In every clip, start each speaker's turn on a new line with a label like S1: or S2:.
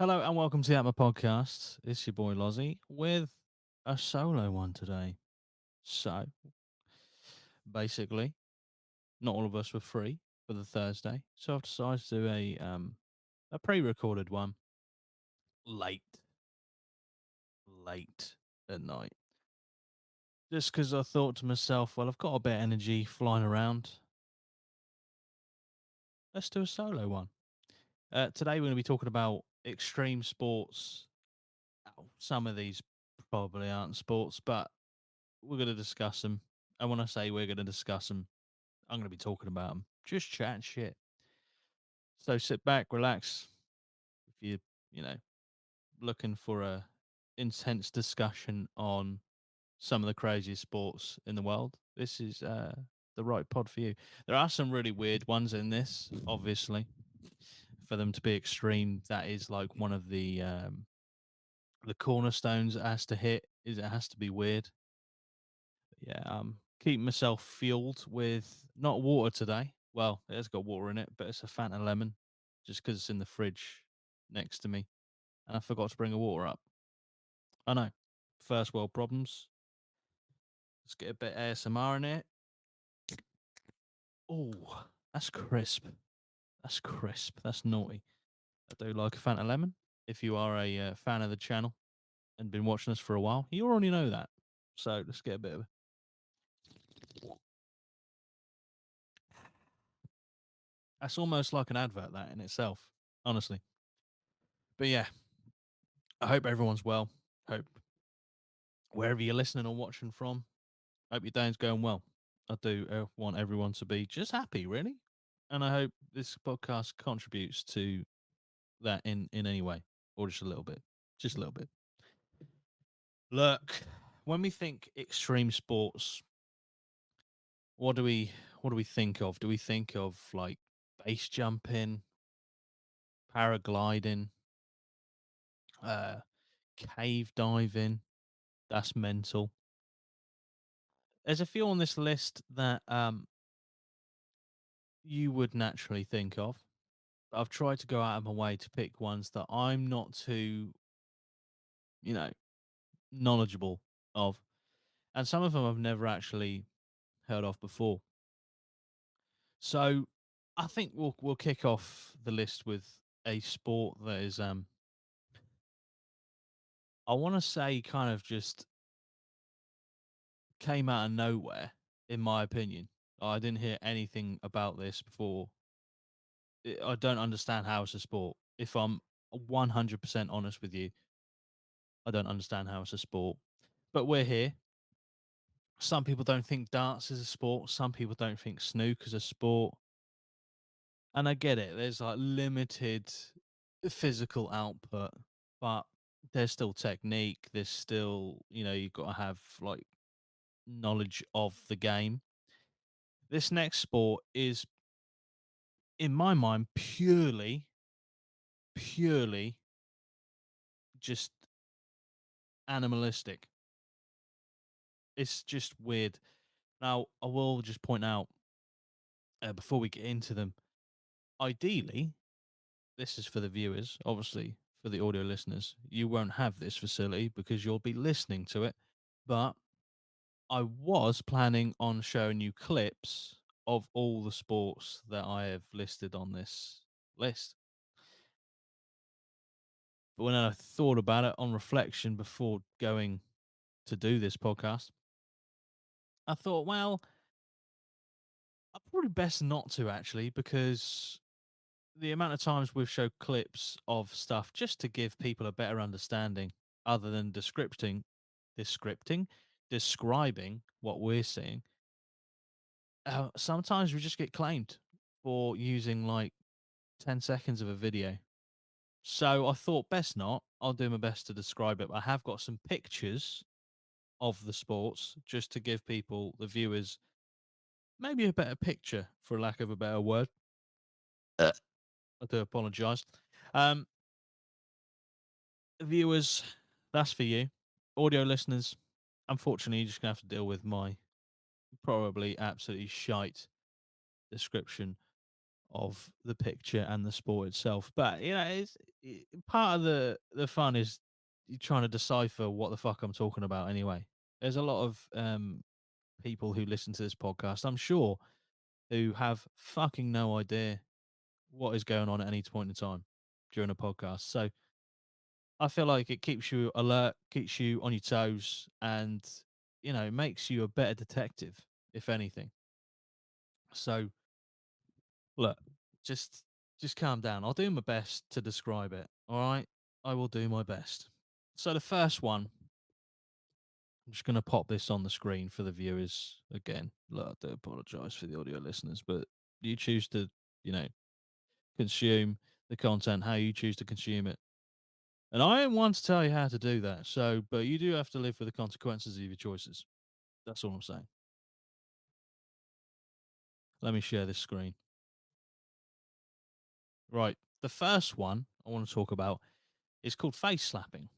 S1: Hello and welcome to the APMA podcast. It's your boy Lozzy with a solo one today. So basically, not all of us were free for the Thursday, so I've decided to do a pre-recorded one late, late at night. Just because I thought to myself, well, I've got a bit of energy flying around. Let's do a solo one. Today we're going to be talking about extreme sports. Some of these probably aren't sports, but we're going to discuss them. And when I say we're going to discuss them, I'm going to be talking about them. Just chatting shit. So sit back, relax. If you know, looking for a intense discussion on some of the craziest sports in the world, this is the right pod for you. There are some really weird ones in this, obviously. For them to be extreme, that is like one of the cornerstones it has to hit. Is it has to be weird. Yeah, keep myself fueled with not water today. Well, it has got water in it, but it's a Fanta lemon, just because it's in the fridge next to me, and I forgot to bring a water up. I know, first world problems. Let's get a bit of ASMR in it. Oh, that's crisp. That's crisp. That's naughty. I do like a Fanta lemon. If you are a fan of the channel and been watching us for a while, you already know that. So let's get a bit of. That's almost like an advert, that in itself, honestly. But yeah, I hope everyone's well. Hope wherever you're listening or watching from, hope your day's going well. I do want everyone to be just happy, really. And I hope this podcast contributes to that in any way, or just a little bit. Just a little bit. Look, when we think extreme sports, what do we think of? Do we think of like base jumping, paragliding, uh, cave diving? That's mental. There's a few on this list that you would naturally think of. I've tried to go out of my way to pick ones that I'm not too, you know, knowledgeable of. And some of them I've never actually heard of before. So I think we'll kick off the list with a sport that is I want to say kind of just came out of nowhere in my opinion. I didn't hear anything about this before. I don't understand how it's a sport. If I'm 100% honest with you, I don't understand how it's a sport. But we're here. Some people don't think darts is a sport. Some people don't think snooker is a sport. And I get it. There's like limited physical output, but there's still technique. There's still, you've got to have like knowledge of the game. This next sport is, in my mind, purely just animalistic. It's just weird. Now, I will just point out before we get into them, ideally, this is for the viewers, obviously, for the audio listeners, you won't have this facility because you'll be listening to it. But I was planning on showing you clips of all the sports that I have listed on this list. But when I thought about it on reflection before going to do this podcast, I thought, well, I'm probably best not to actually, because the amount of times we've showed clips of stuff just to give people a better understanding other than descripting describing what we're seeing, sometimes we just get claimed for using like 10 seconds of a video. So I thought best not. I'll do my best to describe it. I have got some pictures of the sports just to give people, the viewers, maybe a better picture, for lack of a better word. I do apologize. um Viewers, that's for you. Audio listeners, unfortunately, you're just gonna have to deal with my probably absolutely shite description of the picture and the sport itself. But part of the fun is you trying to decipher what the fuck I'm talking about. Anyway, there's a lot of people who listen to this podcast, I'm sure, who have fucking no idea what is going on at any point in time during a podcast. So I feel like it keeps you alert, keeps you on your toes, and makes you a better detective, if anything. So look, just just calm down. I'll do my best to describe it. All right, I will do my best. So the first one, I'm just going to pop this on the screen for the viewers again. Look, I do apologise for the audio listeners, but you choose to, you know, consume the content how you choose to consume it. And I ain't one to tell you how to do that. So, but you do have to live with the consequences of your choices. That's all I'm saying. Let me share this screen. Right. The first one I want to talk about is called face slapping,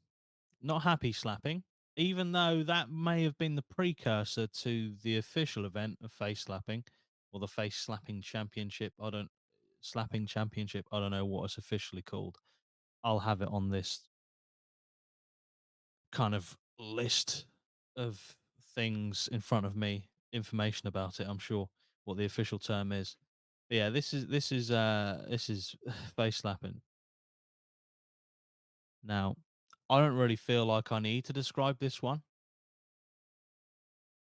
S1: not happy slapping, even though that may have been the precursor to the official event of face slapping or the face slapping championship. I don't know what it's officially called. I'll have it on this kind of list of things in front of me, information about it. I'm sure what the official term is. But yeah, this is face slapping. Now, I don't really feel like I need to describe this one,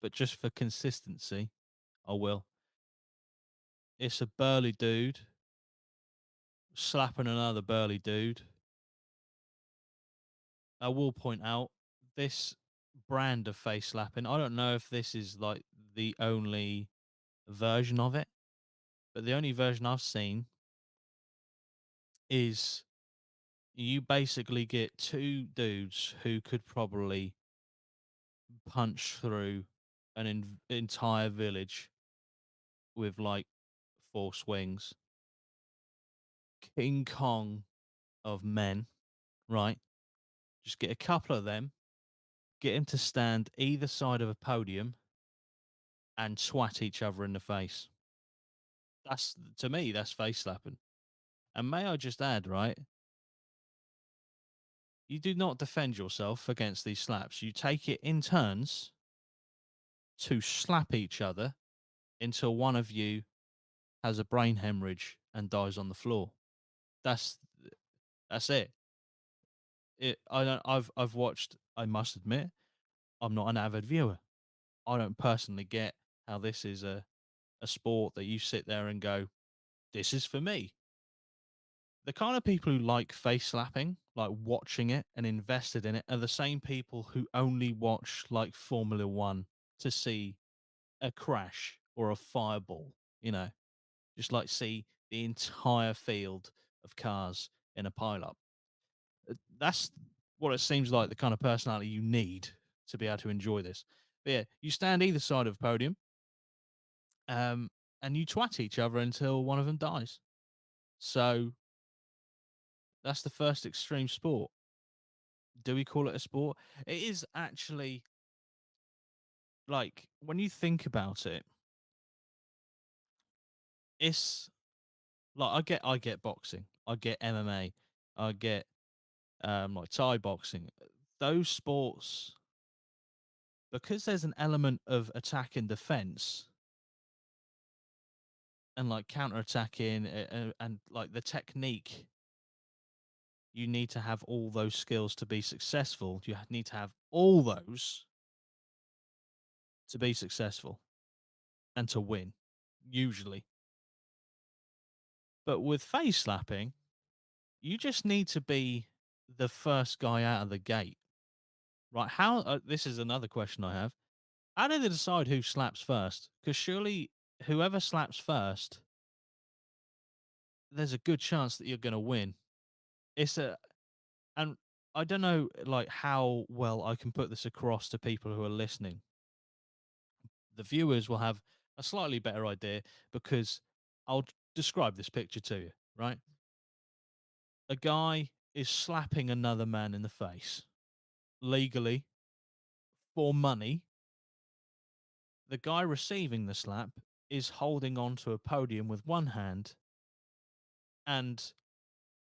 S1: but just for consistency, I will. It's a burly dude slapping another burly dude. I will point out this brand of face slapping. I don't know if this is like the only version of it, but the only version I've seen is you basically get two dudes who could probably punch through an entire village with like four swings. King Kong of men, right? Just get a couple of them, get them to stand either side of a podium and swat each other in the face. That's to me, that's face slapping. And may I just add, right? You do not defend yourself against these slaps. You take it in turns to slap each other until one of you has a brain hemorrhage and dies on the floor. That's that's it. I don't. I've watched. I must admit, I'm not an avid viewer. I don't personally get how this is a sport that you sit there and go, this is for me. The kind of people who like face slapping, like watching it and invested in it, are the same people who only watch like Formula One to see a crash or a fireball, you know, just like see the entire field of cars in a pileup. That's what it seems like the kind of personality you need to be able to enjoy this. But yeah, you stand either side of the podium, um, and you twat each other until one of them dies. So that's the first extreme sport. Do we call it a sport? It is actually, like, when you think about it, it's like I get boxing, I get MMA, I get like Thai boxing. Those sports, because there's an element of attack and defense and like counter attacking and like the technique, you need to have all those skills to be successful. You need to have all those to be successful and to win, usually. But with face slapping, you just need to be the first guy out of the gate, right? How? This is another question I have. How do they decide who slaps first? Because surely whoever slaps first, there's a good chance that you're going to win. It's a, and I don't know, like how well I can put this across to people who are listening. The viewers will have a slightly better idea because I'll describe this picture to you, right? A guy is slapping another man in the face legally for money. The guy receiving the slap is holding on to a podium with one hand and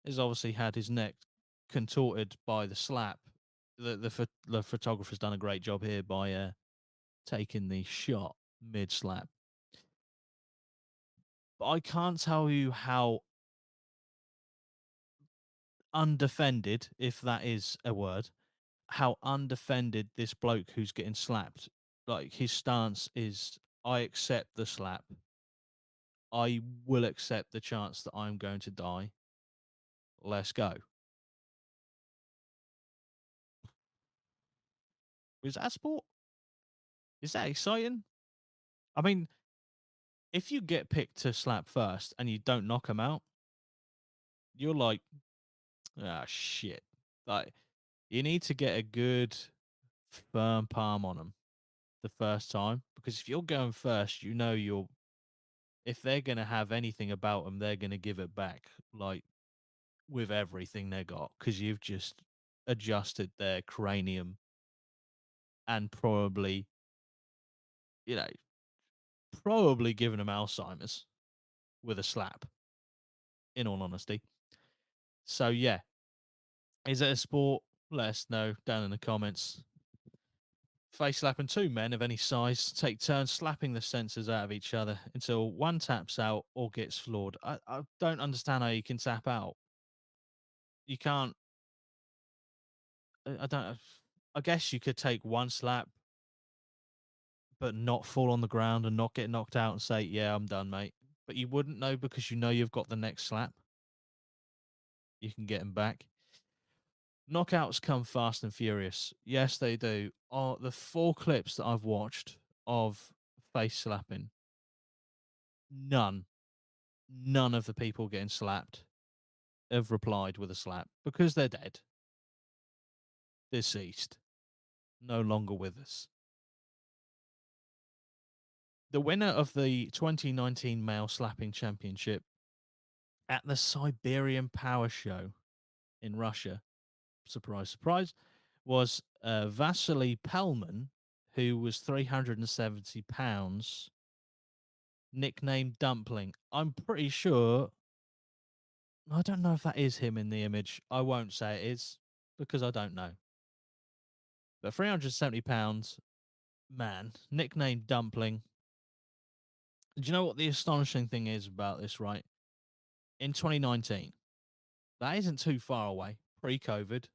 S1: has obviously had his neck contorted by the slap. The photographer's done a great job here by taking the shot mid slap. But I can't tell you how undefended, if that is a word, how undefended this bloke who's getting slapped. Like his stance is, I accept the slap. I will accept the chance that I'm going to die. Let's go. Is that a sport? Is that exciting? I mean, if you get picked to slap first and you don't knock him out, you're like, ah, shit. Like, you need to get a good, firm palm on them the first time because if you're going first, you know if they're going to have anything about them, they're going to give it back like with everything they got because you've just adjusted their cranium and probably, you know, probably given them Alzheimer's with a slap, in all honesty. So, yeah, is it a sport? Let us know down in the comments. Face slapping two men of any size take turns slapping the sensors out of each other until one taps out or gets floored. I don't understand how you can tap out. You can't. I don't. I guess you could take one slap, but not fall on the ground and not get knocked out and say, "Yeah, I'm done, mate." But you wouldn't know because you know you've got the next slap. You can get him back. Knockouts come fast and furious. Yes, they do. The four clips that I've watched of face slapping, none none of the people getting slapped have replied with a slap because they're dead, deceased, no longer with us. The winner of the 2019 Male Slapping Championship at the Siberian Power Show in Russia, surprise, surprise, was Vasily Pelman, who was 370 pounds, nicknamed Dumpling. I'm pretty sure, I don't know if that is him in the image. I won't say it is because I don't know. But 370 pounds, man, nicknamed Dumpling. Do you know what the astonishing thing is about this, right? In 2019, that isn't too far away, pre COVID,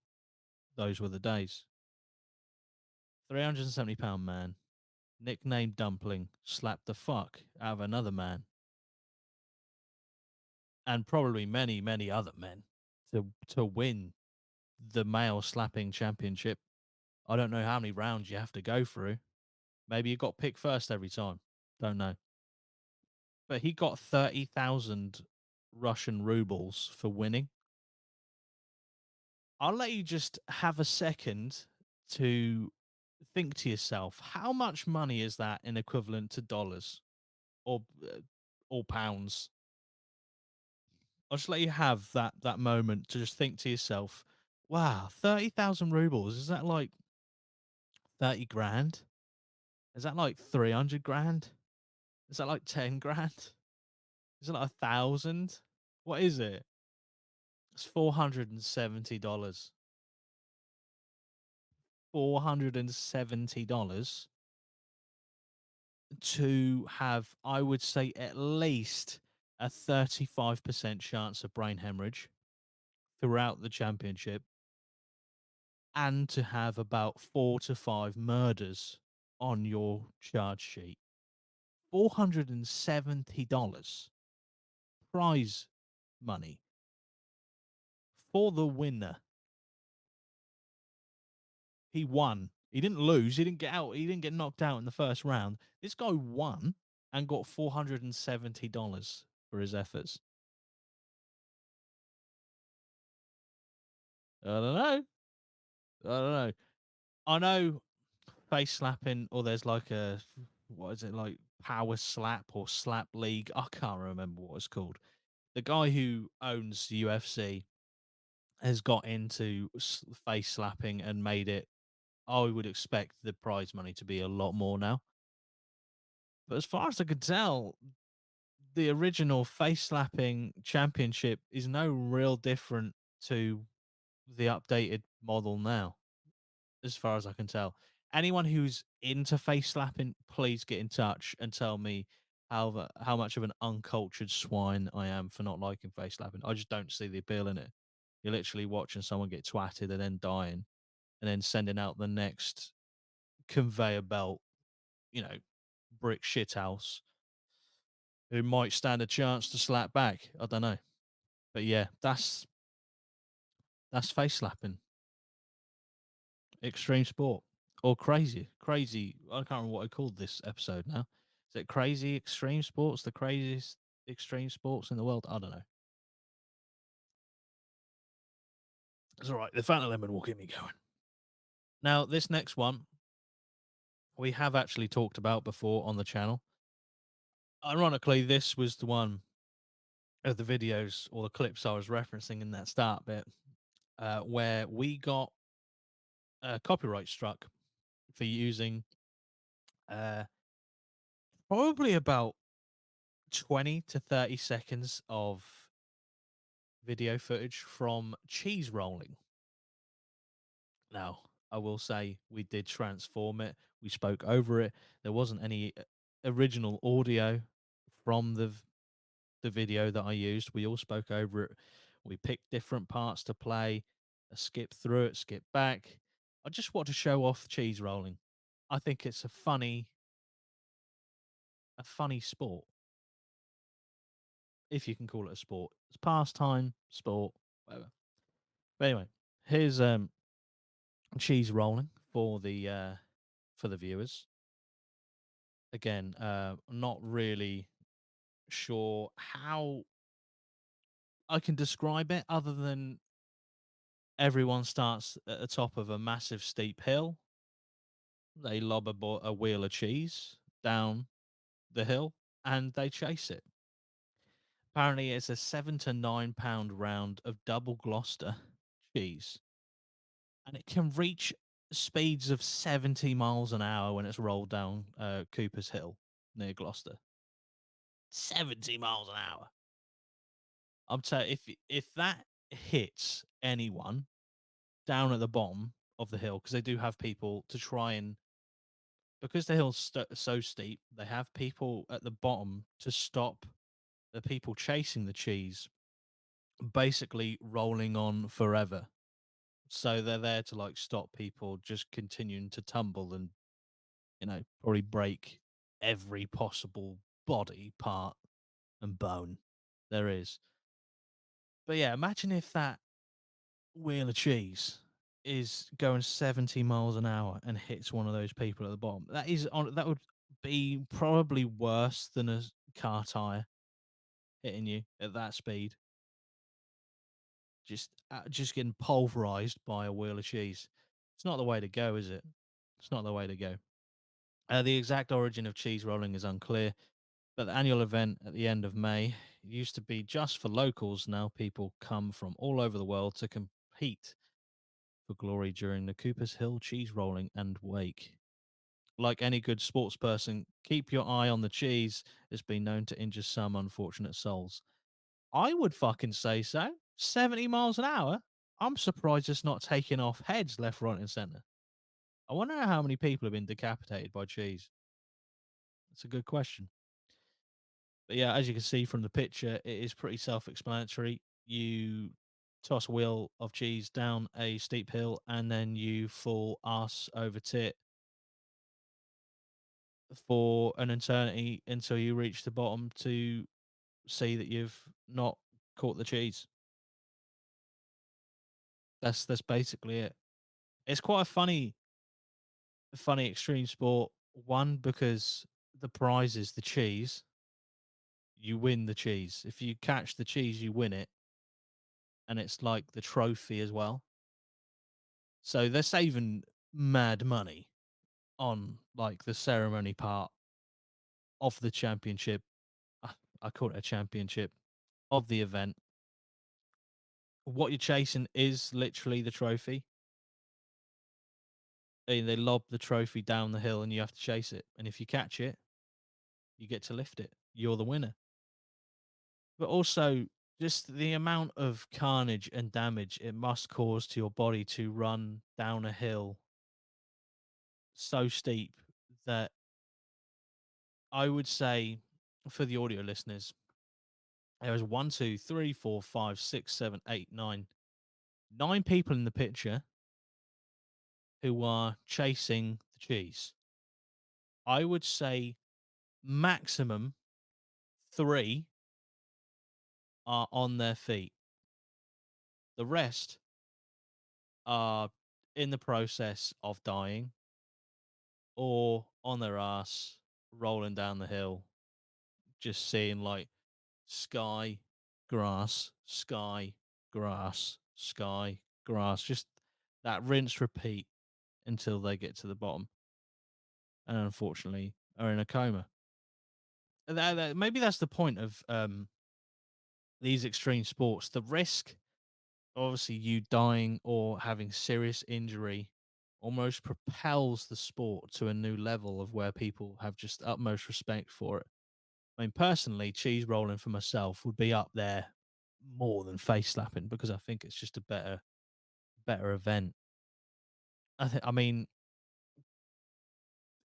S1: those were the days. £370 man, nicknamed Dumpling, slapped the fuck out of another man, and probably many, many other men to win the male slapping championship. I don't know how many rounds you have to go through. Maybe you got picked first every time. Don't know. But he got 30,000 Russian rubles for winning. I'll let you just have a second to think to yourself, how much money is that in equivalent to dollars or or pounds? I'll just let you have that moment to just think to yourself, wow, 30,000 rubles, is that like 30 grand? Is that like 300 grand? Is that like 10 grand? Is it like 1,000? What is it? It's $470. $470 to have, I would say, at least a 35% chance of brain hemorrhage throughout the championship and to have about 4 to 5 murders on your charge sheet. $470 prize money for the winner. He won. He didn't lose. He didn't get out. He didn't get knocked out in the first round. This guy won and got $470 for his efforts. I don't know. I don't know. I know face slapping, or there's like a, what is it, like power slap or slap league? I can't remember what it's called. The guy who owns the UFC has got into face slapping and made it. I would expect the prize money to be a lot more now. But as far as I could tell, the original face slapping championship is no real different to the updated model now, as far as I can tell. Anyone who's into face slapping, please get in touch and tell me how much of an uncultured swine I am for not liking face slapping. I just don't see the appeal in it. You're literally watching someone get twatted and then dying, and then sending out the next conveyor belt, you know, brick shithouse who might stand a chance to slap back. I don't know, but yeah, that's face slapping, extreme sport, or crazy. I can't remember what I called this episode now. Is it crazy extreme sports? The craziest extreme sports in the world? I don't know. It's all right. The Fanta Lemon will keep me going. Now, this next one we have actually talked about before on the channel. Ironically, this was the one of the videos or the clips I was referencing in that start bit, where we got copyright struck for using uh, probably about 20 to 30 seconds of video footage from cheese rolling. Now, I will say we did transform it. We spoke over it. There wasn't any original audio from the video that I used. We all spoke over it. We picked different parts to play, skip through it, skip back. I just want to show off cheese rolling. I think it's a funny sport, if you can call it a sport. It's pastime, sport, whatever. But anyway, here's cheese rolling for the viewers. Again, not really sure how I can describe it other than everyone starts at the top of a massive steep hill. They lob a wheel of cheese down the hill and they chase it. Apparently, it's a 7 to 9 pound round of double Gloucester cheese, and it can reach speeds of 70 miles an hour when it's rolled down Cooper's Hill near Gloucester. 70 miles an hour. I'm telling if that hits anyone down at the bottom of the hill, because they do have people to try and, because the hill's so steep, they have people at the bottom to stop the people chasing the cheese basically rolling on forever. So they're there to like stop people just continuing to tumble and, probably break every possible body part and bone there is. But yeah, imagine if that wheel of cheese is going 70 miles an hour and hits one of those people at the bottom. That would be probably worse than a car tire hitting you at that speed. Just getting pulverized by a wheel of cheese. It's not the way to go, is it? It's not the way to go. The exact origin of cheese rolling is unclear, but the annual event at the end of May used to be just for locals. Now people come from all over the world to compete for glory during the Cooper's Hill cheese rolling and wake. Like any good sports person, keep your eye on the cheese. It's been known to injure some unfortunate souls. I would fucking say so. 70 miles an hour? I'm surprised it's not taking off heads left, right, and center. I wonder how many people have been decapitated by cheese. That's a good question. But yeah, as you can see from the picture, it is pretty self explanatory. You toss a wheel of cheese down a steep hill and then you fall ass over tit for an eternity until you reach the bottom to see that you've not caught the cheese. That's basically it. It's quite a funny extreme sport. One, because the prize is the cheese. You win the cheese. If you catch the cheese, you win it, and it's like the trophy as well. So they're saving mad money on like the ceremony part of the championship. I call it a championship of the event. What you're chasing is literally the trophy. They lob the trophy down the hill and you have to chase it. And if you catch it, you get to lift it. You're the winner. but also just the amount of carnage and damage it must cause to your body to run down a hill so steep that I would say, for the audio listeners, there was one, two, three, four, five, six, seven, eight, nine, 9 people in the picture who are chasing the cheese. I would say maximum three are on their feet. The rest are in the process of dying or on their ass rolling down the hill, just seeing like sky, grass, sky, grass, sky, grass, just that rinse repeat until they get to the bottom and unfortunately are in a coma. Maybe that's the point of these extreme sports. The risk, obviously, you dying or having serious injury almost propels the sport to a new level of where people have just utmost respect for it. I mean, personally, cheese rolling for myself would be up there more than face slapping because I think it's just a better event. I mean,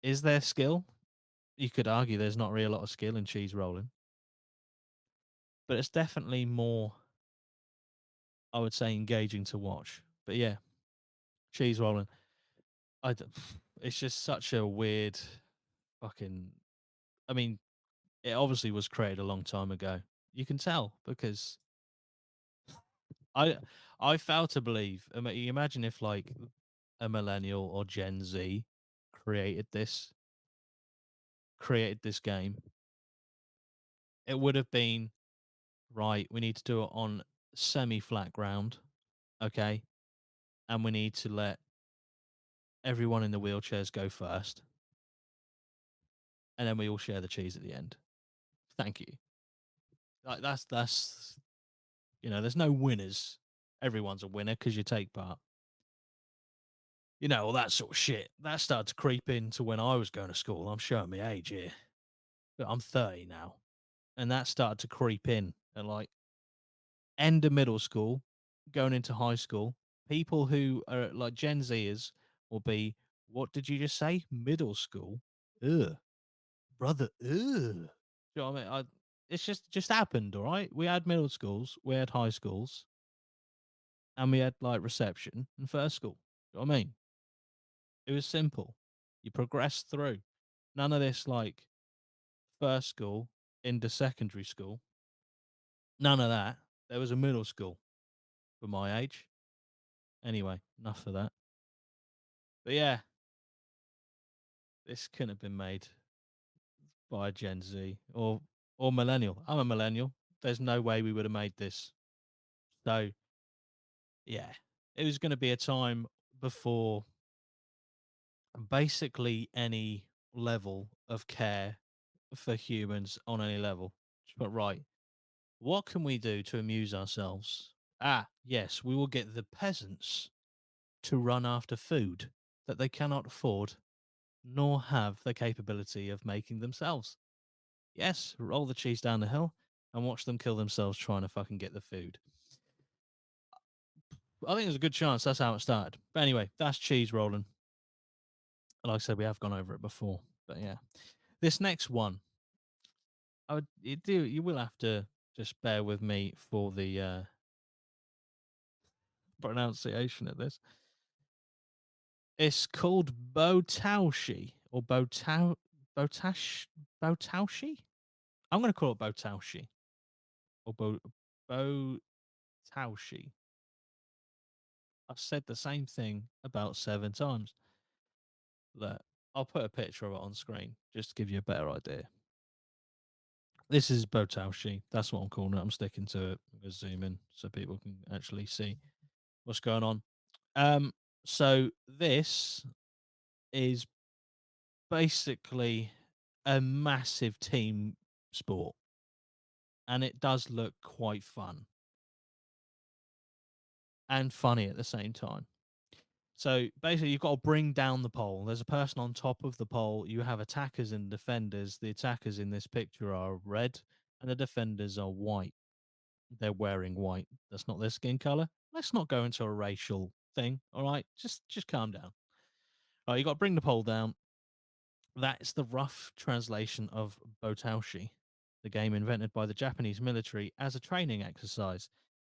S1: is there skill? You could argue there's not really a lot of skill in cheese rolling, but it's definitely more, I would say, engaging to watch. But yeah, cheese rolling. I d it's just such a weird fucking I mean, it obviously was created a long time ago. You can tell because I I fail to believe. I mean, you imagine if like a millennial or Gen Z created this game, it would have been right. We need to do it on semi-flat ground, okay, and we need to let everyone in the wheelchairs go first, and then we all share the cheese at the end. Thank you. Like that's there's no winners. Everyone's a winner because you take part. All that sort of shit. That started to creep into when I was going to school. I'm showing my age here, but I'm 30 now. And that started to creep in at like end of middle school, going into high school. People who are like Gen Zers will be, what did you just say? Middle school? Ugh, brother, ugh. You know what I mean? It's just happened, all right? We had middle schools, we had high schools, and we had like reception and first school. You know what I mean? It was simple. You progress through. None of this like first school into secondary school. None of that. There was a middle school for my age. Anyway, enough of that. But yeah, this couldn't have been made by Gen Z or millennial. I'm a millennial. There's no way we would have made this. So yeah, it was going to be a time before basically any level of care for humans on any level. But right, what can we do to amuse ourselves? Ah, yes, we will get the peasants to run after food that they cannot afford nor have the capability of making themselves. Yes, roll the cheese down the hill and watch them kill themselves trying to fucking get the food. I think there's a good chance that's how it started. But anyway, that's cheese rolling. Like I said, we have gone over it before. But yeah. This next one, you will have to just bear with me for the pronunciation of this. It's called Botaushi or Botash Botaushi. I'm going to call it Botaushi or Botaushi. I've said the same thing about 7 times. Look, I'll put a picture of it on screen just to give you a better idea. This is Botaushi. That's what I'm calling it. I'm sticking to it. I'm going to zoom in so people can actually see what's going on. So this is basically a massive team sport, and it does look quite fun and funny at the same time. So basically, you've got to bring down the pole. There's a person on top of the pole. You have attackers and defenders. The attackers in this picture are red, and the defenders are white. They're wearing white. That's not their skin color. Let's not go into a racial thing. All right, just calm down. All right, you got to bring the pole down. That's the rough translation of Botaushi, the game invented by the Japanese military as a training exercise.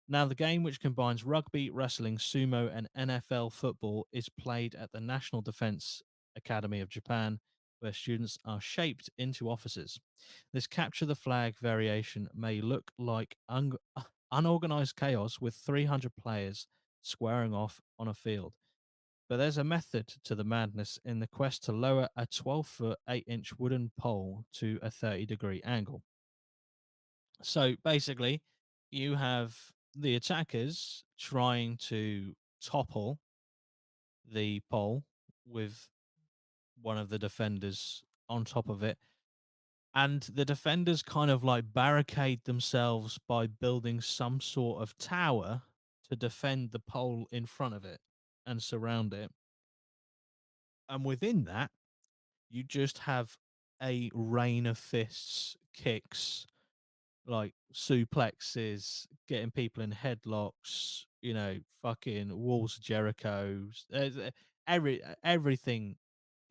S1: Now, the game, which combines rugby, wrestling, sumo, and NFL football, is played at the National Defense Academy of Japan, where students are shaped into officers. This capture the flag variation may look like unorganized chaos with 300 players squaring off on a field. But there's a method to the madness in the quest to lower a 12-foot, 8-inch wooden pole to a 30-degree angle. So basically, you have the attackers trying to topple the pole with one of the defenders on top of it. And the defenders kind of like barricade themselves by building some sort of tower to defend the pole in front of it and surround it. And within that, you just have a rain of fists, kicks, like suplexes, getting people in headlocks, fucking walls of Jericho's. Everything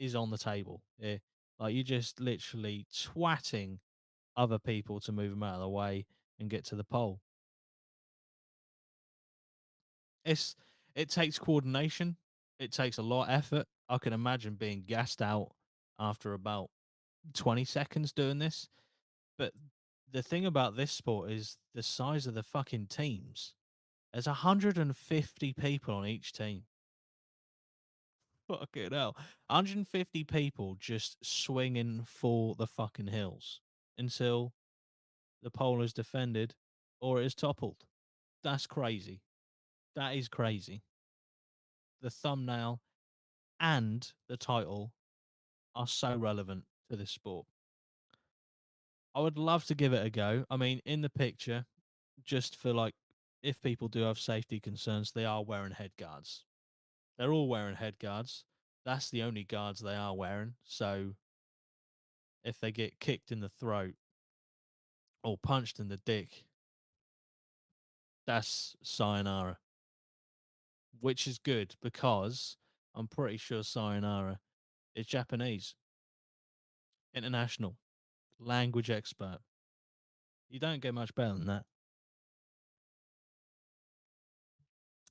S1: is on the table. Yeah. Like you just literally twatting other people to move them out of the way and get to the pole. It's it takes coordination. It takes a lot of effort. I can imagine being gassed out after about 20 seconds doing this. But the thing about this sport is the size of the fucking teams. There's 150 people on each team. Fucking hell. 150 people just swinging for the fucking hills until the pole is defended or it is toppled. That's crazy. That is crazy. The thumbnail and the title are so relevant to this sport. I would love to give it a go. I mean, in the picture, just for like, if people do have safety concerns, they are wearing head guards. They're all wearing head guards. That's the only guards they are wearing. So if they get kicked in the throat or punched in the dick, that's sayonara, which is good because I'm pretty sure sayonara is Japanese, international, language expert. You don't get much better than that.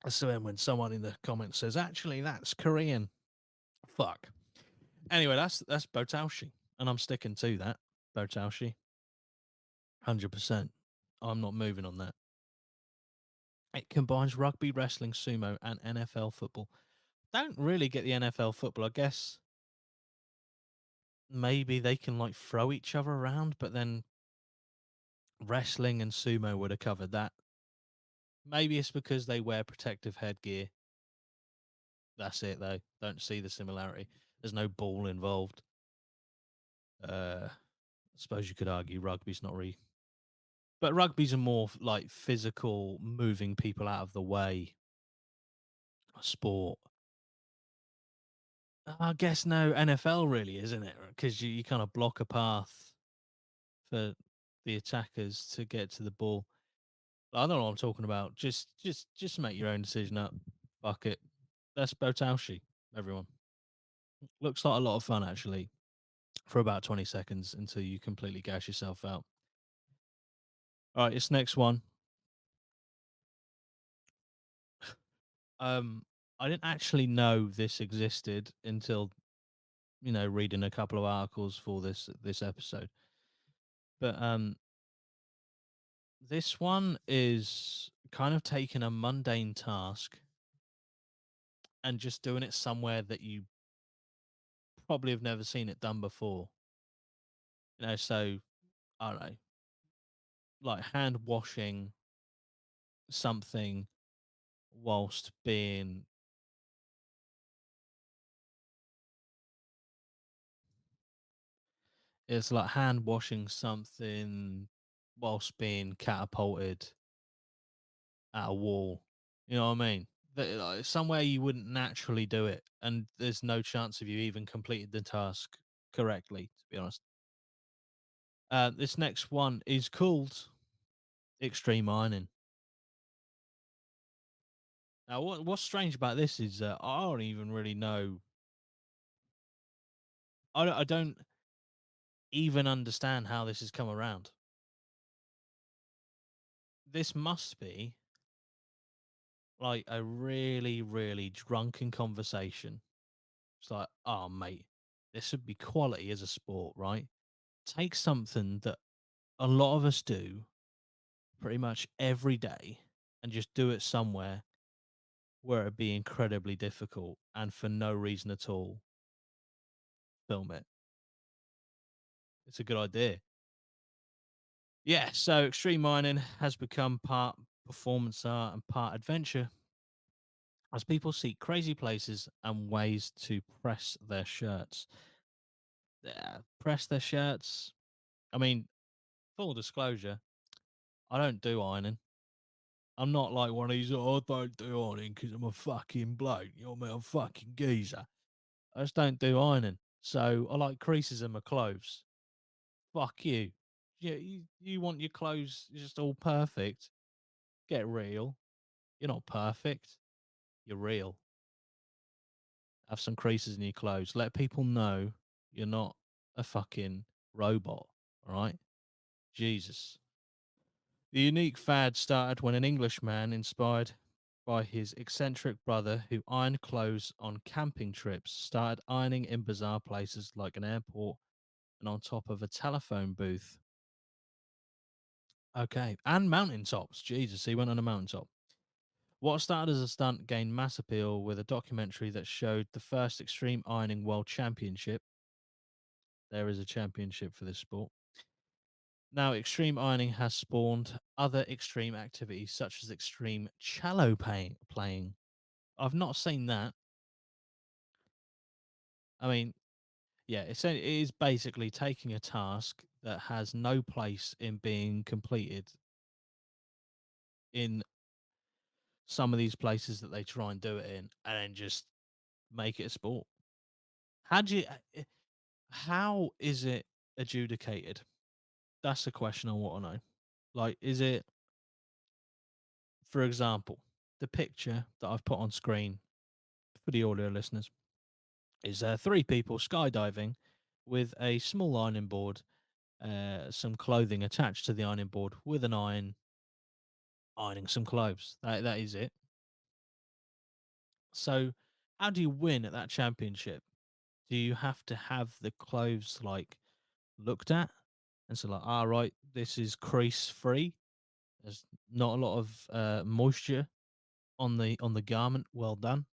S1: So then when someone in the comments says, actually, that's Korean, fuck. Anyway, that's Botaushi, and I'm sticking to that. Botaushi, 100%. I'm not moving on that. It combines rugby, wrestling, sumo, and NFL football. Don't really get the NFL football. I guess maybe they can like throw each other around, but then wrestling and sumo would have covered that. Maybe it's because they wear protective headgear. That's it, though. Don't see the similarity. There's no ball involved. I suppose you could argue rugby's not really, but rugby's a more like physical, moving people out of the way sport. I guess no NFL really, isn't it? Because you kind of block a path for the attackers to get to the ball. I don't know what I'm talking about. Just make your own decision up. Fuck it. That's Botaushi, everyone. Looks like a lot of fun actually for about 20 seconds until you completely gash yourself out. All right, this next one. Um, I didn't actually know this existed until reading a couple of articles for this episode. But this one is kind of taking a mundane task and just doing it somewhere that you probably have never seen it done before. So I don't know, like hand washing something whilst being it's like hand washing something whilst being catapulted at a wall. You know what I mean? Like, somewhere you wouldn't naturally do it, and there's no chance of you even completed the task correctly. To be honest, this next one is called extreme ironing. Now, what's strange about this is I don't even really know. I don't even understand how this has come around. This must be like a really, really drunken conversation. It's like, oh, mate, this would be quality as a sport, right? Take something that a lot of us do pretty much every day and just do it somewhere where it'd be incredibly difficult and for no reason at all, film it. It's a good idea. Yeah, so extreme mining has become part performance art and part adventure as people seek crazy places and ways to press their shirts. Yeah, press their shirts. I mean, full disclosure, I don't do ironing. I'm not like one of these, oh, I don't do ironing because I'm a fucking bloke. You know what I mean? I'm a fucking geezer. I just don't do ironing. So I like creases in my clothes. Fuck you. Yeah, you want your clothes just all perfect. Get real. You're not perfect. You're real. Have some creases in your clothes. Let people know you're not a fucking robot. All right? Jesus. The unique fad started when an Englishman, inspired by his eccentric brother who ironed clothes on camping trips, started ironing in bizarre places like an airport and on top of a telephone booth. Okay. And mountaintops. Jesus, he went on a mountaintop. What started as a stunt gained mass appeal with a documentary that showed the first Extreme Ironing World Championship. There is a championship for this sport. Now, extreme ironing has spawned other extreme activities such as extreme playing. I've not seen that. I mean, yeah, it is basically taking a task that has no place in being completed in some of these places that they try and do it in, and then just make it a sport. How do you? How is it adjudicated? That's the question I want to know. Like, is it, for example, the picture that I've put on screen for the audio listeners is three people skydiving with a small ironing board, some clothing attached to the ironing board with an iron, ironing some clothes. That is it. So, how do you win at that championship? Do you have to have the clothes like looked at and so like, all right, this is crease free. There's not a lot of moisture on the garment. Well done.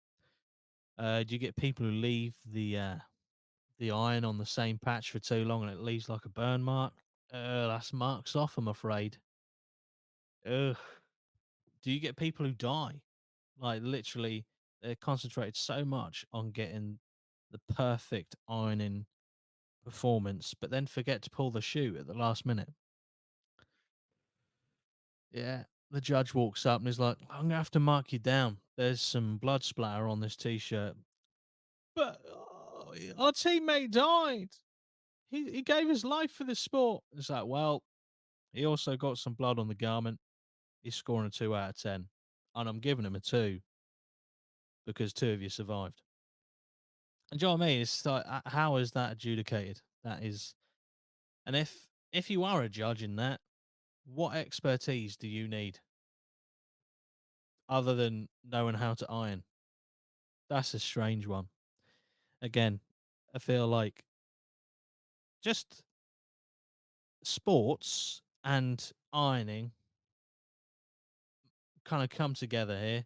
S1: Do you get people who leave the iron on the same patch for too long and it leaves like a burn mark? That's marks off, I'm afraid. Ugh. Do you get people who die? Like literally, they're concentrated so much on getting the perfect ironing performance, but then forget to pull the shoe at the last minute. Yeah. The judge walks up and is like, I'm gonna have to mark you down. There's some blood splatter on this t-shirt. But our teammate died. He gave his life for this sport. It's like, well, he also got some blood on the garment. He's scoring a 2 out of 10. And I'm giving him a 2 because two of you survived. And do you know what I mean? It's like, how is that adjudicated? That is, and if you are a judge in that, what expertise do you need other than knowing how to iron? That's a strange one. Again, I feel like just sports and ironing kind of come together here,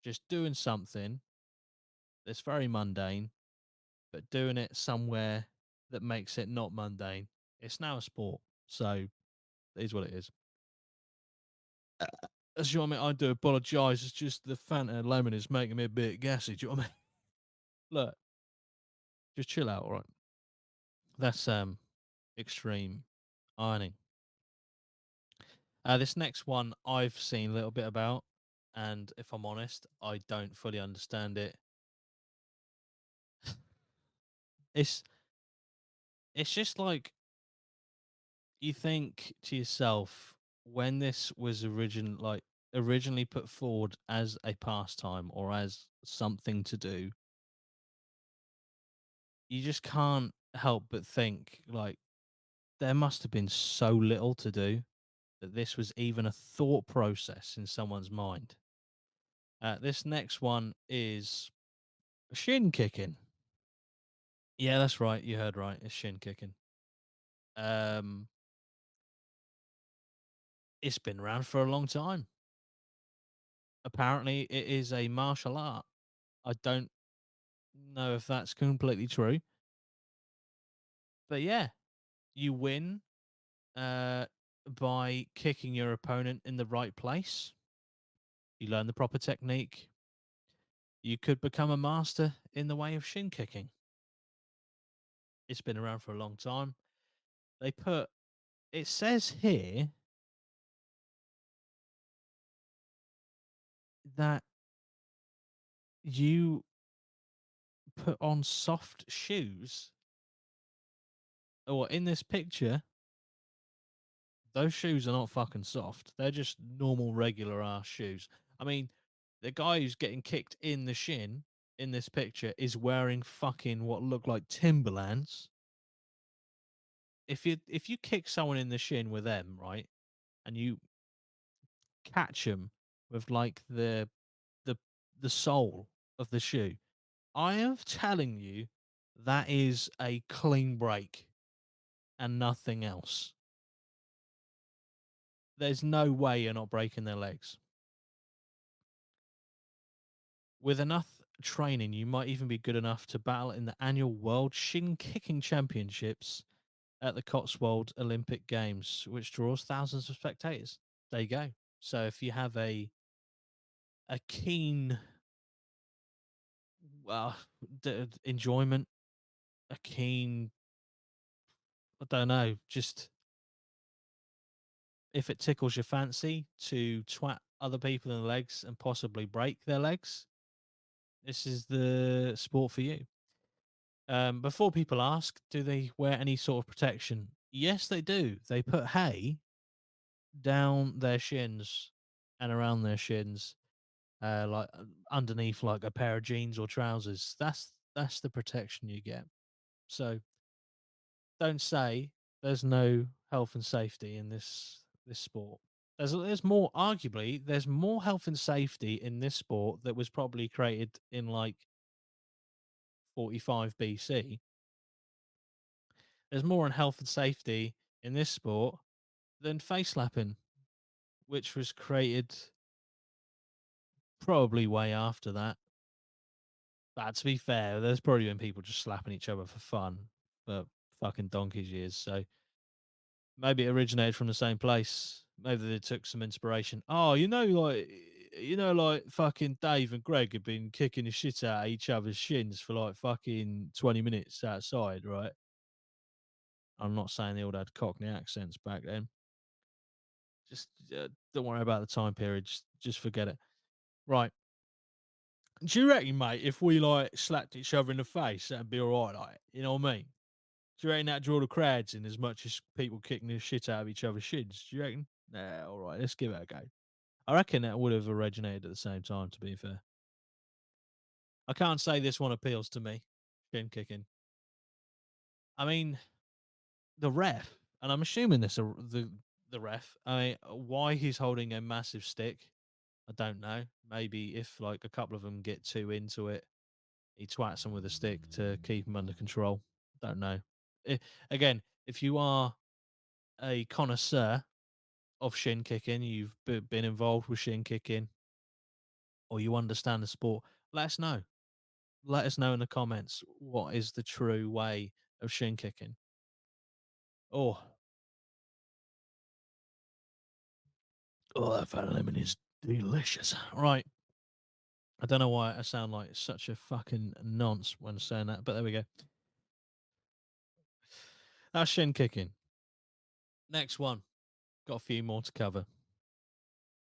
S1: just doing something that's very mundane, but doing it somewhere that makes it not mundane. It's now a sport, so it is what it is. That's what I mean. I do apologise. It's just the Fanta lemon is making me a bit gassy. Do you know what I mean? Look, just chill out, all right? That's extreme ironing. This next one I've seen a little bit about, and if I'm honest, I don't fully understand it. It's it's just like you think to yourself, when this was originally put forward as a pastime or as something to do, you just can't help but think like there must have been so little to do that this was even a thought process in someone's mind. This next one is shin kicking. Yeah, that's right. You heard right. It's shin kicking. Um, it's been around for a long time. Apparently, it is a martial art. I don't know if that's completely true, but yeah, you win uh, by kicking your opponent in the right place. You learn the proper technique. You could become a master in the way of shin kicking. It's been around for a long time. They put it says here that you put on soft shoes, or in this picture, those shoes are not fucking soft. They're just normal, regular ass shoes. I mean, the guy who's getting kicked in the shin in this picture is wearing fucking what look like Timberlands. If you kick someone in the shin with them, right, and you catch them with like the the sole of the shoe, I am telling you that is a clean break and nothing else. There's no way you're not breaking their legs. With enough training, you might even be good enough to battle in the annual World Shin Kicking Championships at the Cotswold Olympic Games, which draws thousands of spectators. There you go. So if you have a keen well enjoyment, a keen I don't know, just if it tickles your fancy to twat other people in the legs and possibly break their legs, this is the sport for you. Before people ask, do they wear any sort of protection? Yes, they do. They put hay down their shins and around their shins, underneath like a pair of jeans or trousers. That's the protection you get. So don't say there's no health and safety in this sport. There's more arguably there's more health and safety in this sport that was probably created in like 45 BC. There's more on health and safety in this sport than face slapping, which was created probably way after that. But to be fair, there's probably been people just slapping each other for fun for fucking donkey's years. So maybe it originated from the same place. Maybe they took some inspiration. Oh, like fucking Dave and Greg have been kicking the shit out of each other's shins for like fucking 20 minutes outside, right? I'm not saying they all had Cockney accents back then. Just don't worry about the time period. Just forget it. Right. Do you reckon, mate, if we like slapped each other in the face, that'd be all right? Like, you know what I mean? Do you reckon that'd draw the crowds in as much as people kicking the shit out of each other's shins? Do you reckon? Nah, all right, let's give it a go. I reckon that would have originated at the same time, to be fair. I can't say this one appeals to me, shin kicking. I mean, the ref, and I'm assuming the ref, why he's holding a massive stick, I don't know. Maybe if like a couple of them get too into it, he twats them with a stick to keep them under control. Don't know. I Again, if you are a connoisseur of shin kicking, you've been involved with shin kicking, or you understand the sport, let us know. Let us know in the comments what is the true way of shin kicking. Oh, that fat lemon is delicious. Right. I don't know why I sound like such a fucking nonce when saying that, but there we go. That's shin kicking. Next one. Got a few more to cover.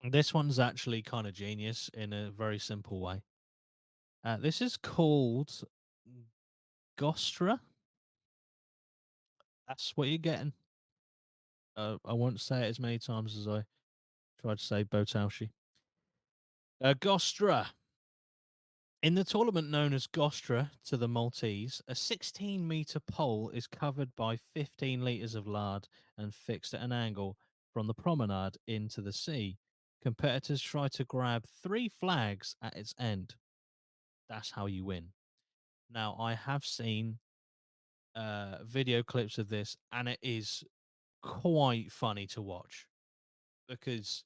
S1: This one's actually kind of genius in a very simple way. This is called GHRA. That's what you're getting. I won't say it as many times as I tried to say Botaushi. Gostra. In the tournament known as Gostra to the Maltese, a 16-meter pole is covered by 15 litres of lard and fixed at an angle from the promenade into the sea. Competitors try to grab 3 flags at its end. That's how you win. Now, I have seen video clips of this, and it is quite funny to watch because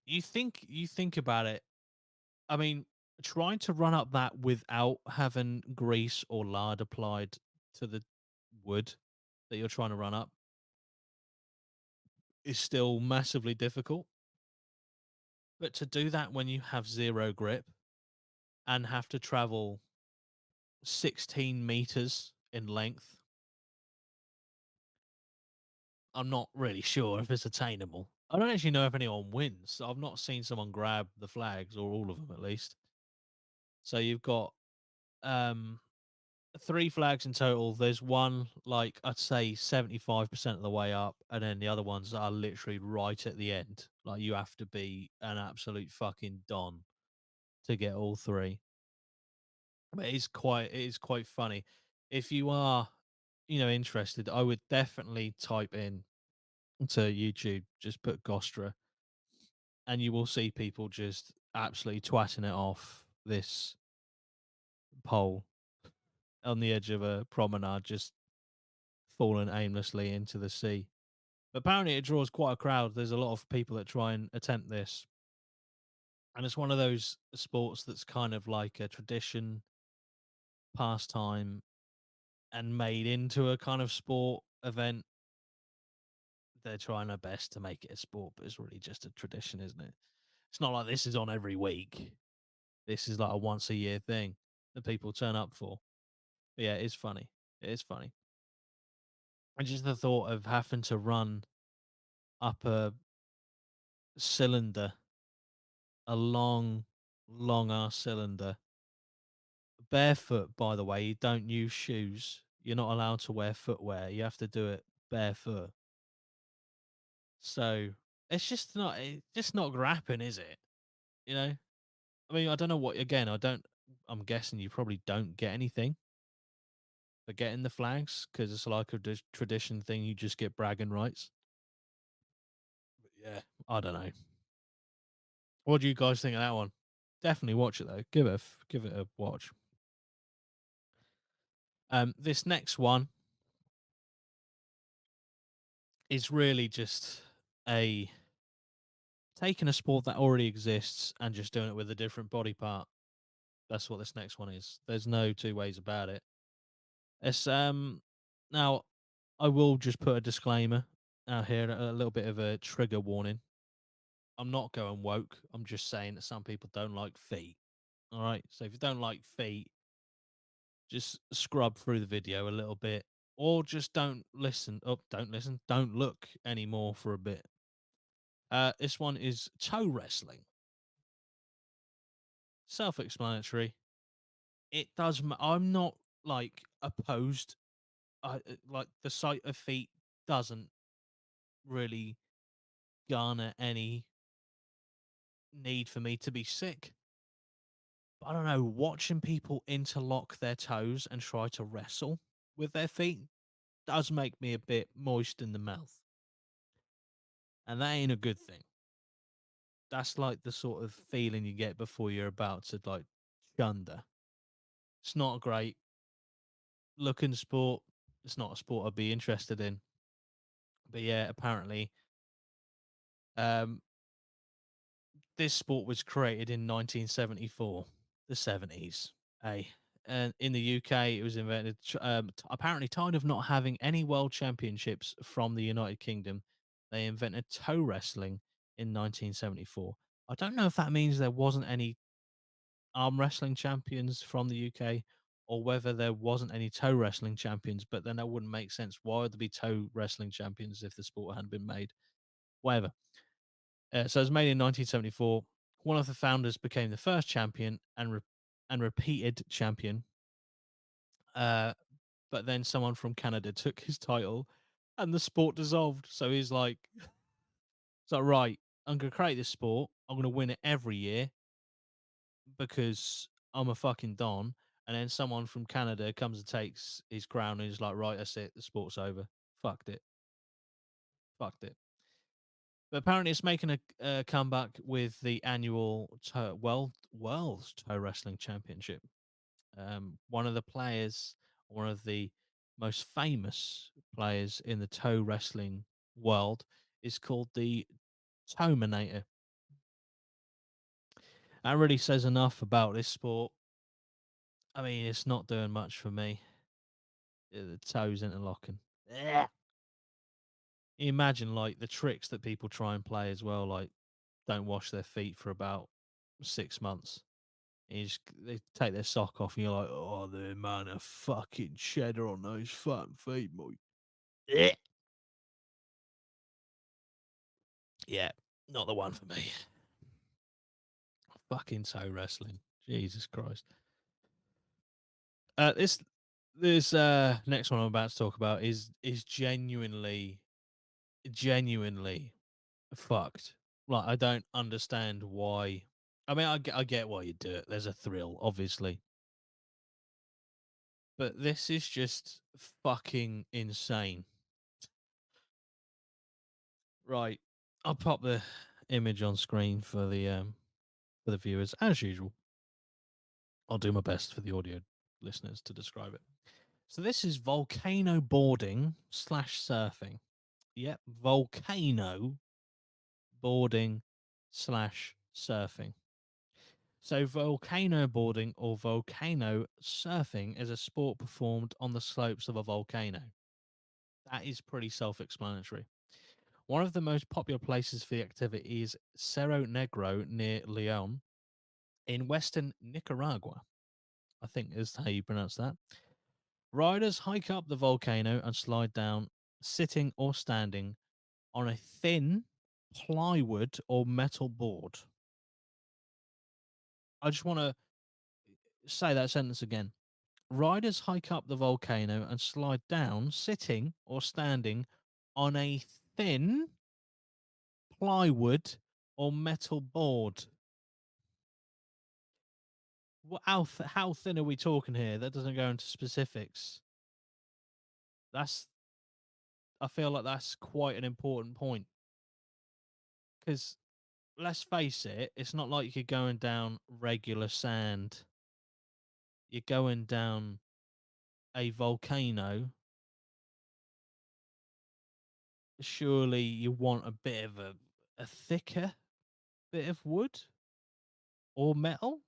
S1: you think about it. I mean, trying to run up that without having grease or lard applied to the wood that you're trying to run up is still massively difficult. But to do that when you have zero grip and have to travel 16 meters in length, I'm not really sure if it's attainable. I don't actually know if anyone wins. I've not seen someone grab the flags, or all of them at least. So you've got um 3 flags in total. There's one, like, I'd say 75% of the way up, and then the other ones are literally right at the end. Like, you have to be an absolute fucking don to get all three. But it is quite funny. If you are, interested, I would definitely type in to YouTube, just put Gostra, and you will see people just absolutely twatting it off this pole on the edge of a promenade, just falling aimlessly into the sea. But apparently, it draws quite a crowd. There's a lot of people that try and attempt this, and it's one of those sports that's kind of like a tradition, pastime, and made into a kind of sport event. They're trying their best to make it a sport, but it's really just a tradition, isn't it? It's not like this is on every week. This is like a once a year thing that people turn up for. But yeah, it's funny. It is funny. And just the thought of having to run up a cylinder, a long ass cylinder, barefoot, by the way. You don't use shoes. You're not allowed to wear footwear. You have to do it barefoot. So it's just not grappling, is it? You know? I mean, I don't know what, again, I'm guessing you probably don't get anything for getting the flags because it's like a tradition thing. You just get bragging rights. But yeah, I don't know. What do you guys think of that one? Definitely watch it though. Give it a watch. This next one is really just a taking a sport that already exists and just doing it with a different body part. That's what this next one is. There's no two ways about it. It's now I will just put a disclaimer out here, a little bit of a trigger warning. I'm not going woke. I'm just saying that some people don't like feet. All right. So if you don't like feet, just scrub through the video a little bit, or just don't listen. Oh, don't listen. Don't look anymore for a bit. This one is toe wrestling. Self-explanatory. It does. I'm not like opposed. Like the sight of feet doesn't really garner any need for me to be sick. But I don't know. Watching people interlock their toes and try to wrestle with their feet does make me a bit moist in the mouth, and that ain't a good thing. That's like the sort of feeling you get before you're about to like chunder. It's not a great looking sport. It's not a sport I'd be interested in. But yeah, apparently, um, this sport was created in 1974, the 70s. Hey, and in the UK, it was invented. Apparently, tired of not having any world championships from the United Kingdom, they invented toe wrestling in 1974. I don't know if that means there wasn't any arm wrestling champions from the UK, or whether there wasn't any toe wrestling champions, but then that wouldn't make sense. Why would there be toe wrestling champions if the sport hadn't been made? Whatever. So it was made in 1974. One of the founders became the first champion and repeated champion. Uh, but then someone from Canada took his title and the sport dissolved. So he's like, "So right, I'm gonna create this sport. I'm gonna win it every year because I'm a fucking don." And then someone from Canada comes and takes his crown, and he's like, "Right, that's it. The sport's over. Fucked it. Fucked it." But apparently, it's making a comeback with the annual World Toe Wrestling Championship. One of the players, one of the most famous players in the toe wrestling world, is called the Toeminator. That really says enough about this sport. I mean, it's not doing much for me. The toes interlocking. Ugh. Imagine like the tricks that people try and play as well, like don't wash their feet for about 6 months. And they take their sock off, and you're like, oh, the amount of fucking cheddar on those fucking feet, mate. Ugh. Yeah, not the one for me. Fucking toe wrestling. Jesus Christ. This next one I'm about to talk about is genuinely fucked. Like I don't understand why. I mean, I get why you do it. There's a thrill, obviously, but this is just fucking insane. Right, I'll pop the image on screen for the viewers as usual. I'll do my best for the audio listeners to describe it. So this is volcano boarding slash surfing. Yep, volcano boarding slash surfing. So volcano boarding or volcano surfing is a sport performed on the slopes of a volcano. That is pretty self-explanatory. One of the most popular places for the activity is Cerro Negro near Leon in western Nicaragua. I think is how you pronounce that. Riders hike up the volcano and slide down, sitting or standing on a thin plywood or metal board. I just want to say that sentence again. Riders hike up the volcano and slide down, sitting or standing on a thin plywood or metal board. How thin are we talking here? That doesn't go into specifics. That's I feel like that's quite an important point because let's face it, it's not like you're going down regular sand. You're going down a volcano. Surely you want a bit of a thicker bit of wood or metal.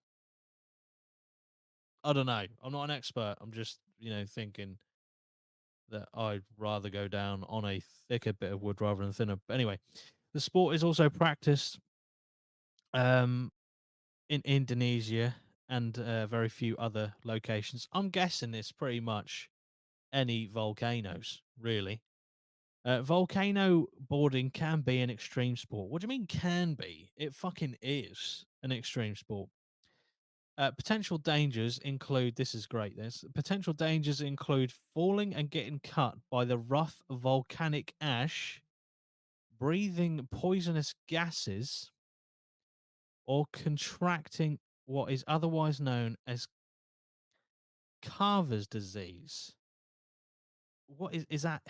S1: I don't know. I'm not an expert. I'm just, thinking that I'd rather go down on a thicker bit of wood rather than thinner. But anyway, the sport is also practiced um, in Indonesia and very few other locations. I'm guessing it's pretty much any volcanoes, really. Volcano boarding can be an extreme sport. What do you mean can be? It fucking is an extreme sport. Potential dangers include this is great. This potential dangers include falling and getting cut by the rough volcanic ash, breathing poisonous gases, or contracting what is otherwise known as Carver's disease. What is that?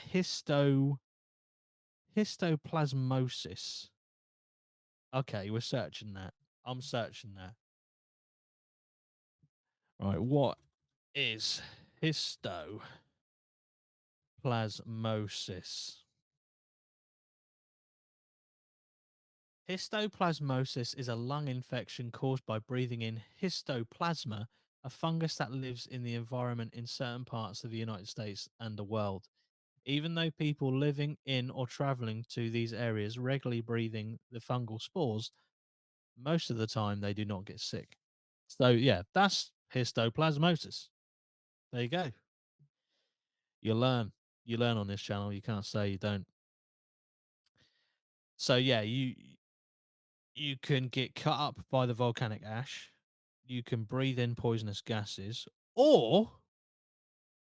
S1: Histoplasmosis. Okay, we're searching that. I'm searching that. Right, what is histoplasmosis? Histoplasmosis is a lung infection caused by breathing in histoplasma, a fungus that lives in the environment in certain parts of the United States and the world. Even though people living in or traveling to these areas regularly breathing the fungal spores, most of the time they do not get sick. So, yeah, that's histoplasmosis. There you go. You learn. You learn on this channel. You can't say you don't. So, yeah, you can get cut up by the volcanic ash, you can breathe in poisonous gases, or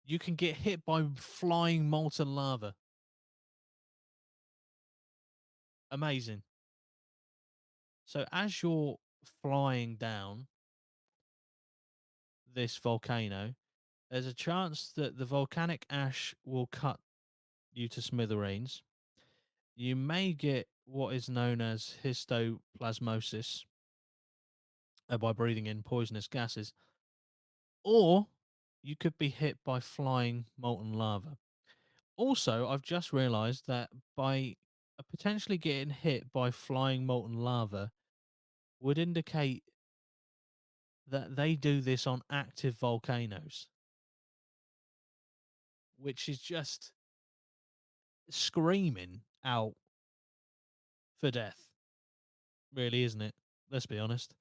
S1: you can get hit by flying molten lava. Amazing. So as you're flying down this volcano, there's a chance that the volcanic ash will cut you to smithereens. You may get what is known as histoplasmosis by breathing in poisonous gases, or you could be hit by flying molten lava. Also, I've just realized that by potentially getting hit by flying molten lava would indicate that they do this on active volcanoes, which is just screaming out for death, really, isn't it? Let's be honest.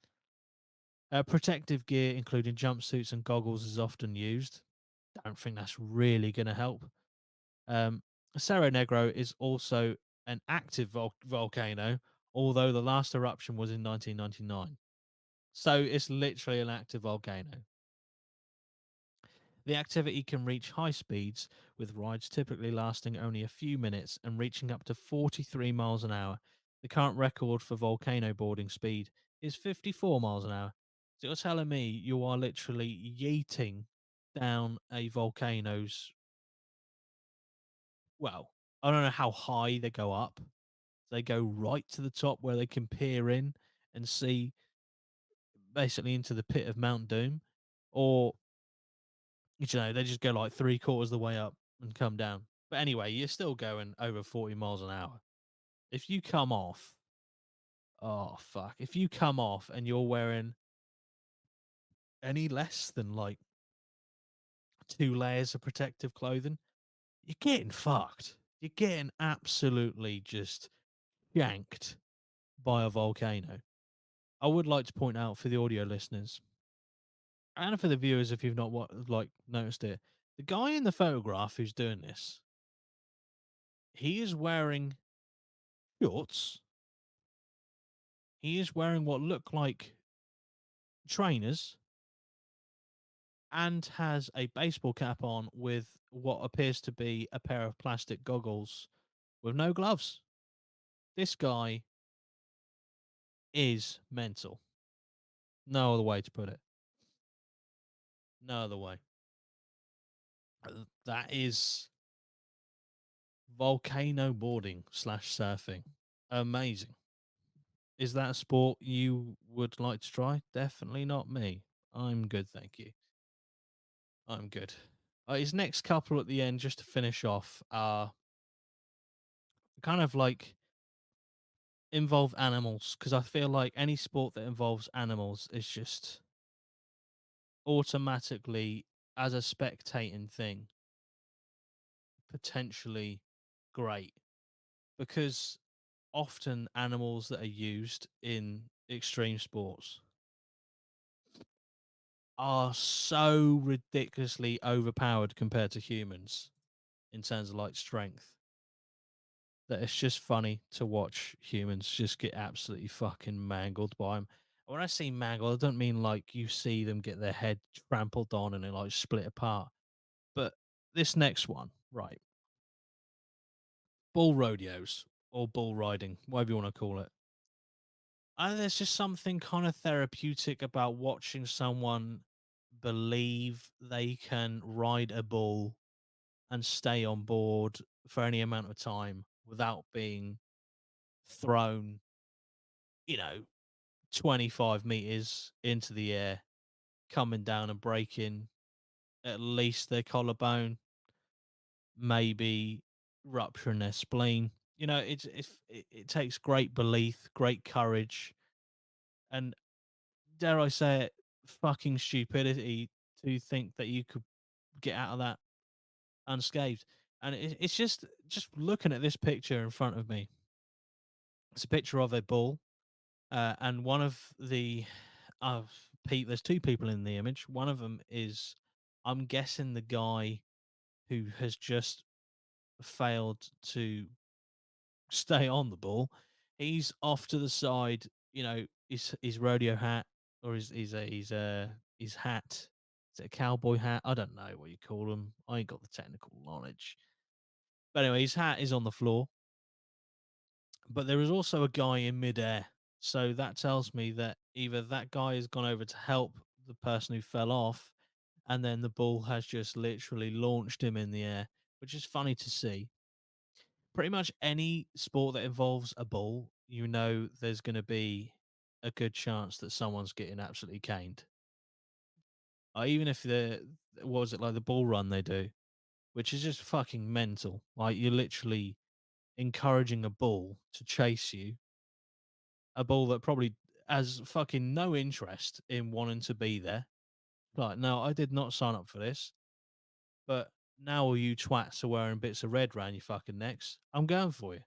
S1: Protective gear, including jumpsuits and goggles, is often used. Don't think that's really going to help. Um, Cerro Negro is also an active volcano, although the last eruption was in 1999. So it's literally an active volcano. The activity can reach high speeds, with rides typically lasting only a few minutes and reaching up to 43 miles an hour. The current record for volcano boarding speed is 54 miles an hour. So you're telling me you are literally yeeting down a volcano's, well, I don't know how high they go up. They go right to the top where they can peer in and see basically into the pit of Mount Doom, or they just go like three quarters of the way up and come down. But anyway, you're still going over 40 miles an hour. If you come off, oh fuck, if you come off and you're wearing any less than like two layers of protective clothing, you're getting fucked. You're getting absolutely just yanked by a volcano. I would like to point out for the audio listeners and for the viewers, if you've not noticed it, the guy in the photograph who's doing this, he is wearing shorts. He is wearing what look like trainers and has a baseball cap on with what appears to be a pair of plastic goggles with no gloves. This guy is mental. No other way to put it. No other way. That is volcano boarding slash surfing. Amazing. Is that a sport you would like to try? Definitely not me. I'm good, thank you. I'm good. His next couple at the end, just to finish off, are kind of like involve animals, because I feel like any sport that involves animals is just automatically, as a spectating thing, potentially great, because often animals that are used in extreme sports are so ridiculously overpowered compared to humans in terms of like strength, that it's just funny to watch humans just get absolutely fucking mangled by them. When I say mangled, I don't mean like you see them get their head trampled on and it like split apart. But this next one, right? Bull rodeos or bull riding, whatever you want to call it. There's just something kind of therapeutic about watching someone believe they can ride a bull and stay on board for any amount of time without being thrown, you know, 25 meters into the air, coming down and breaking at least their collarbone, maybe rupturing their spleen. It takes great belief, great courage, and dare I say it, fucking stupidity to think that you could get out of that unscathed. And it's just looking at this picture in front of me. It's a picture of a bull, and one of the there's two people in the image. One of them is, I'm guessing, the guy who has just failed to stay on the bull. He's off to the side, his rodeo hat, or his hat. Is it a cowboy hat? I don't know what you call them. I ain't got the technical knowledge. But anyway, his hat is on the floor. but there is also a guy in midair. So that tells me that either that guy has gone over to help the person who fell off, and then the ball has just literally launched him in the air, which is funny to see. Pretty much any sport that involves a ball, you know, there's going to be a good chance that someone's getting absolutely caned. Even if the what was it like the ball run they do, which is just fucking mental. Like you're literally encouraging a ball to chase you, a ball that probably has fucking no interest in wanting to be there. Like, no, I did not sign up for this, but now all you twats are wearing bits of red round your fucking necks. I'm going for you.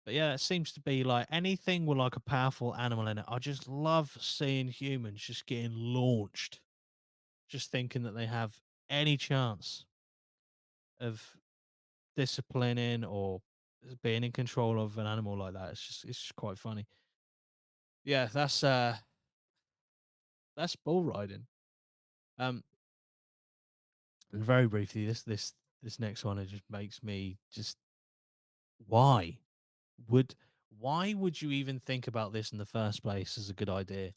S1: But yeah, it seems to be like anything with like a powerful animal in it. I just love seeing humans just getting launched, just thinking that they have any chance of disciplining or being in control of an animal like that. It's just quite funny. Yeah, that's bull riding. Um, and very briefly, this next one it just makes me just why would why would you even think about this in the first place as a good idea?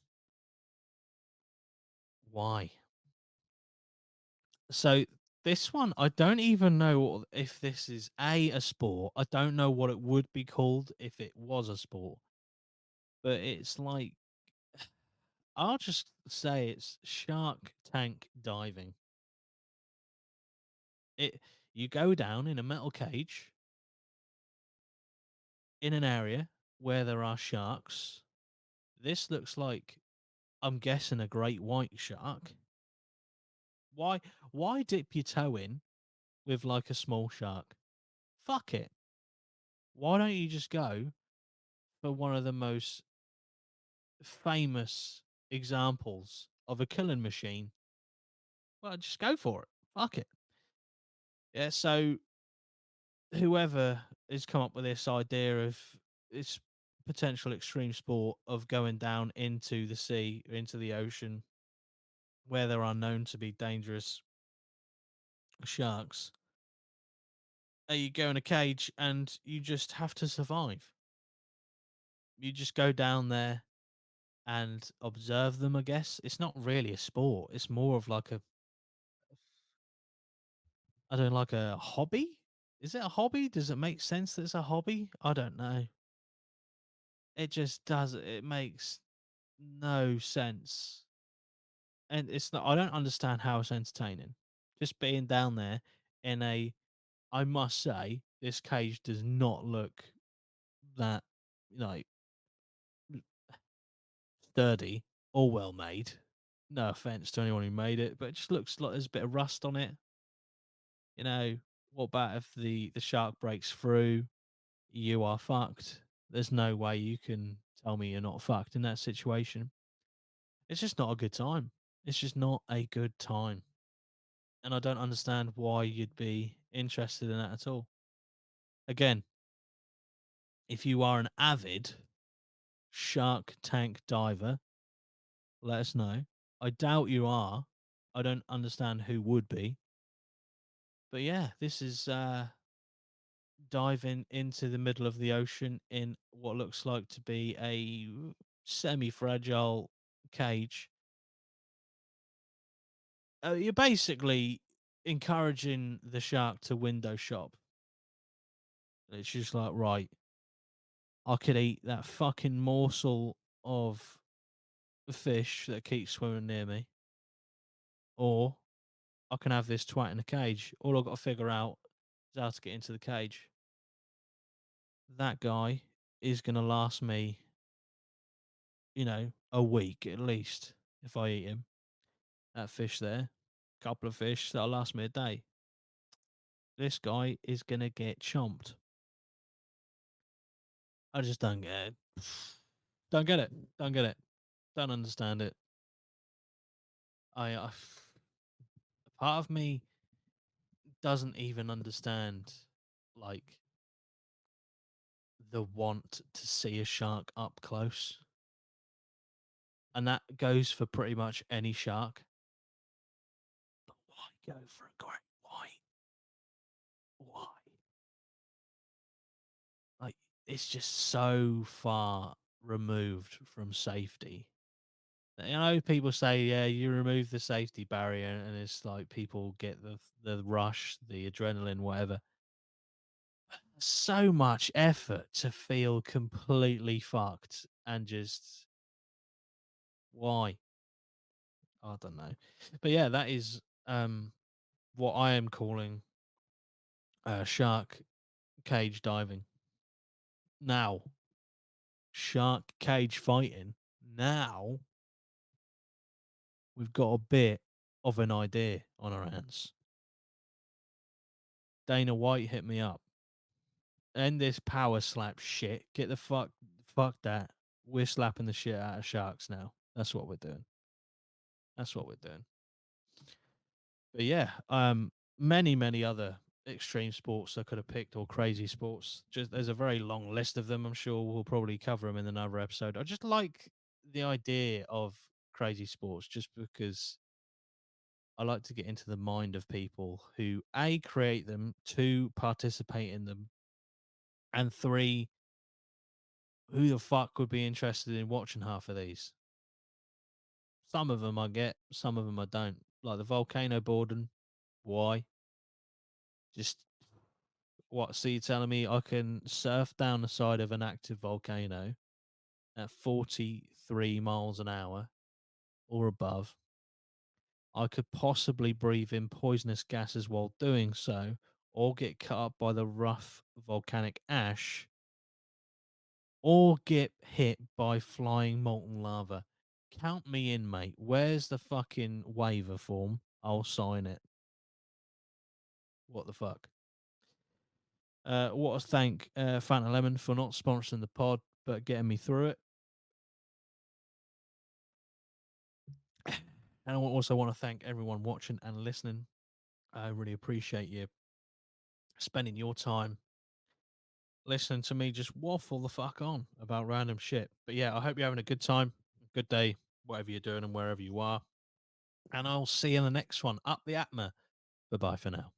S1: Why? So this one, I don't even know if this is a sport. I don't know what it would be called if it was a sport, but it's like I'll just say it's shark tank diving. It You go down in a metal cage in an area where there are sharks. This looks like I'm guessing a great white shark. Why why dip your toe in with like a small shark? Fuck it. Why don't you just go for one of the most famous examples of a killing machine? Well, just go for it. Fuck it. Yeah, so whoever has come up with this idea of this potential extreme sport of going down into the sea, into the ocean, where there are known to be dangerous sharks, you go in a cage and you just have to survive. You just go down there and observe them, I guess. It's not really a sport. It's more of like a I don't know, like a hobby? Is it a hobby? Does it make sense that it's a hobby? I don't know. It just does it makes no sense. And it's not I don't understand how it's entertaining. Just being down there in a I must say, this cage does not look that like sturdy or well made. No offense to anyone who made it, but it just looks like there's a bit of rust on it. You know, what about if the shark breaks through? You are fucked. There's no way you can tell me you're not fucked in that situation. It's just not a good time. It's just not a good time. And I don't understand why you'd be interested in that at all. Again, if you are an avid Shark Tank diver, let us know. I doubt you are. I don't understand who would be. But yeah, this is diving into the middle of the ocean in what looks like to be a semi fragile cage. You're basically encouraging the shark to window shop. It's just like, right, I could eat that fucking morsel of fish that keeps swimming near me, or I can have this twat in a cage. All I've got to figure out is how to get into the cage. That guy is going to last me, a week at least if I eat him. That fish there, couple of fish that'll last me a day. This guy is going to get chomped. I just don't get it. Don't get it. Don't get it. Don't understand it. I part of me doesn't even understand like the want to see a shark up close. And that goes for pretty much any shark. But why go for a great white? Why? Like it's just so far removed from safety. I know people say, yeah, you remove the safety barrier, and it's like people get the rush, the adrenaline, whatever. So much effort to feel completely fucked and just why? I don't know. But yeah, that is what I am calling shark cage diving. Now, shark cage fighting. Now we've got a bit of an idea on our hands. Dana White hit me up. End this power slap shit. Get the fuck that. We're slapping the shit out of sharks now. That's what we're doing. That's what we're doing. But yeah, many other extreme sports I could have picked, or crazy sports. Just there's a very long list of them. I'm sure we'll probably cover them in another episode. I just like the idea of crazy sports, just because I like to get into the mind of people who a create them, two participate in them, and three, who the fuck would be interested in watching half of these? Some of them I get, some of them I don't. Like the volcano boarding. Why? Just what? So you're telling me I can surf down the side of an active volcano at 43 miles an hour or above? I could possibly breathe in poisonous gases while doing so, or get cut up by the rough volcanic ash, or get hit by flying molten lava. Count me in, mate. Where's the fucking waiver form? I'll sign it. What the fuck? Want to thank Fanta Lemon for not sponsoring the pod, but getting me through it. And I also want to thank everyone watching and listening. I really appreciate you spending your time listening to me just waffle the fuck on about random shit. But yeah, I hope you're having a good time, good day, whatever you're doing and wherever you are. And I'll see you in the next one. Up the APMA. Bye bye for now.